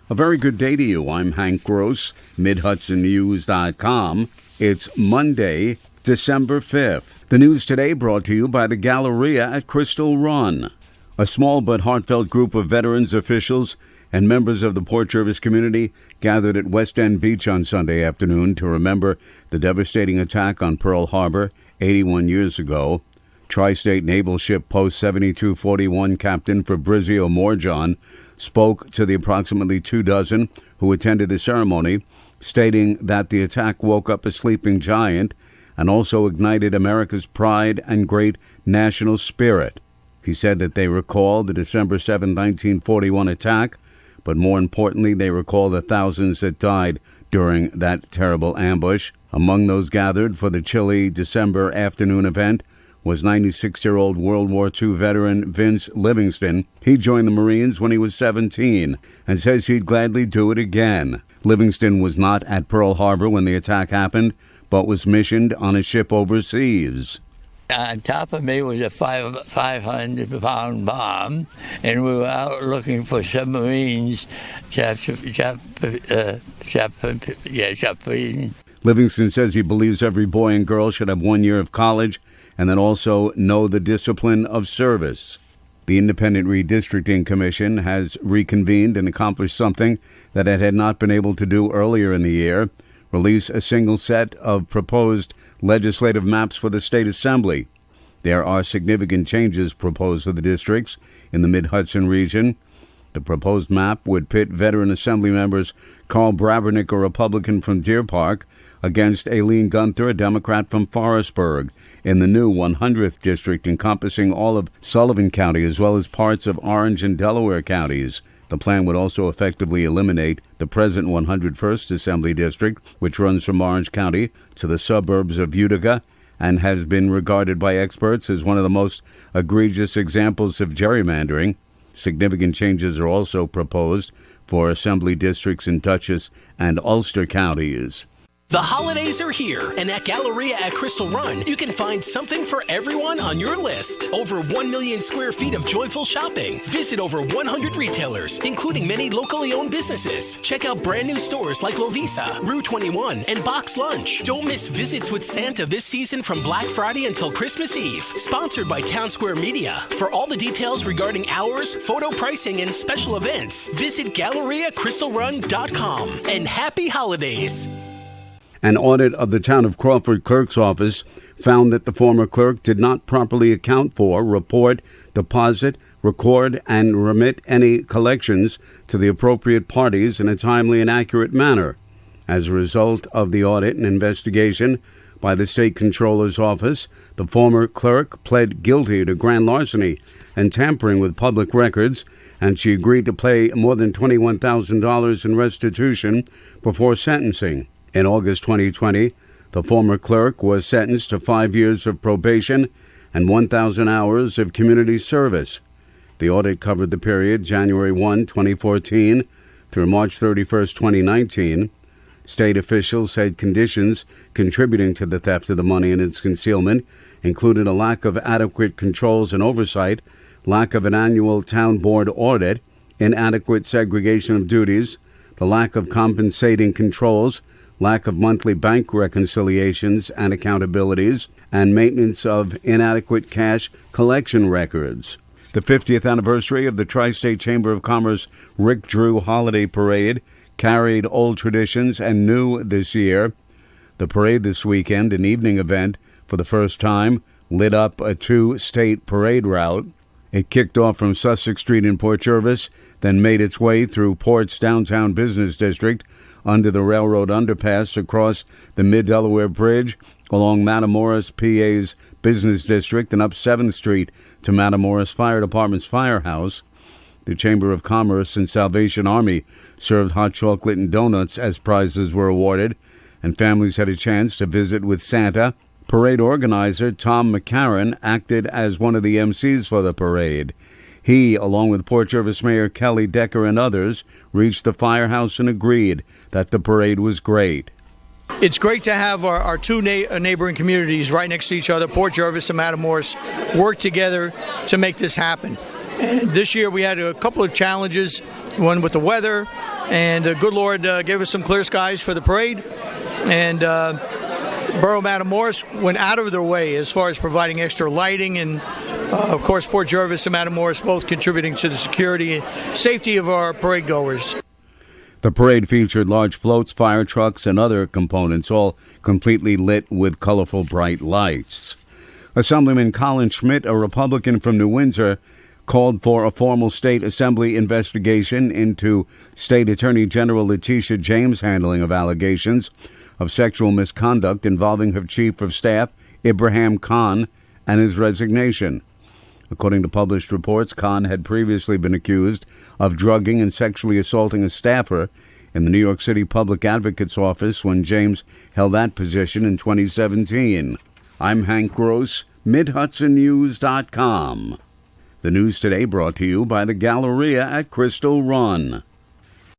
A very good day to you. I'm Hank Gross, MidHudsonNews.com. It's Monday, December 5th. The news today brought to you by the Galleria at Crystal Run. A small but heartfelt group of veterans, officials, and members of the Port Jervis community gathered at West End Beach on Sunday afternoon to remember the devastating attack on Pearl Harbor 81 years ago. Tri-State Naval Ship Post 7241 Captain Fabrizio Morjon spoke to the approximately 24 who attended the ceremony, stating that the attack woke up a sleeping giant and also ignited America's pride and great national spirit. He said that they recall the December 7, 1941 attack, but more importantly, they recall the thousands that died during that terrible ambush. Among those gathered for the chilly December afternoon event was 96-year-old World War II veteran Vince Livingston. He joined the Marines when he was 17 and says he'd gladly do it again. Livingston was not at Pearl Harbor when the attack happened, but was missioned on a ship overseas. On top of me was a 500-pound bomb, and we were out looking for submarines. Livingston says he believes every boy and girl should have 1 year of college and then also know the discipline of service. The Independent Redistricting Commission has reconvened and accomplished something that it had not been able to do earlier in the year: release a single set of proposed legislative maps for the state assembly. There are significant changes proposed for the districts in the Mid-Hudson region. The proposed map would pit veteran assembly members Carl Brabernick, a Republican from Deer Park, against Aileen Gunther, a Democrat from Forestburg, in the new 100th district encompassing all of Sullivan County as well as parts of Orange and Delaware counties. The plan would also effectively eliminate the present 101st Assembly District, which runs from Orange County to the suburbs of Utica and has been regarded by experts as one of the most egregious examples of gerrymandering. Significant changes are also proposed for Assembly districts in Dutchess and Ulster counties. The holidays are here, and at Galleria at Crystal Run, you can find something for everyone on your list. Over 1 million square feet of joyful shopping. Visit over 100 retailers, including many locally owned businesses. Check out brand new stores like Lovisa, Rue 21, and Box Lunch. Don't miss Visits with Santa this season from Black Friday until Christmas Eve. Sponsored by Town Square Media. For all the details regarding hours, photo pricing, and special events, visit GalleriaCrystalRun.com. And happy holidays! An audit of the town of Crawford clerk's office found that the former clerk did not properly account for, report, deposit, record, and remit any collections to the appropriate parties in a timely and accurate manner. As a result of the audit and investigation by the State Controller's Office, the former clerk pled guilty to grand larceny and tampering with public records, and she agreed to pay more than $21,000 in restitution before sentencing. In August 2020, the former clerk was sentenced to 5 years of probation and 1,000 hours of community service. The audit covered the period January 1, 2014 through March 31, 2019. State officials said conditions contributing to the theft of the money and its concealment included a lack of adequate controls and oversight, lack of an annual town board audit, inadequate segregation of duties, the lack of compensating controls, lack of monthly bank reconciliations and accountabilities, and maintenance of inadequate cash collection records. The 50th anniversary of the Tri-State Chamber of Commerce Rick Drew Holiday Parade carried old traditions and new this year. The parade this weekend, an evening event for the first time, lit up a two-state parade route. It kicked off from Sussex Street in Port Jervis, then made its way through Port's downtown business district, under the railroad underpass, across the Mid-Delaware Bridge, along Matamoras PA's business district, and up 7th Street to Matamoras Fire Department's firehouse. The Chamber of Commerce and Salvation Army served hot chocolate and donuts as prizes were awarded, and families had a chance to visit with Santa. Parade organizer Tom McCarron acted as one of the MCs for the parade. He, along with Port Jervis Mayor Kelly Decker and others, reached the firehouse and agreed that the parade was great. It's great to have our two neighboring communities right next to each other, Port Jervis and Matamoras, work together to make this happen. And this year we had a couple of challenges, one with the weather, and the good Lord gave us some clear skies for the parade, and Borough Matamoros went out of their way as far as providing extra lighting, and of course Port Jervis and Matamoros both contributing to the security and safety of our parade goers. The parade featured large floats, fire trucks, and other components, all completely lit with colorful bright lights. Assemblyman Colin Schmidt, a Republican from New Windsor, called for a formal state assembly investigation into State Attorney General Letitia James' handling of allegations of sexual misconduct involving her chief of staff, Ibrahim Khan, and his resignation. According to published reports, Khan had previously been accused of drugging and sexually assaulting a staffer in the New York City Public Advocate's office when James held that position in 2017. I'm Hank Gross, MidHudsonNews.com. The news today brought to you by the Galleria at Crystal Run.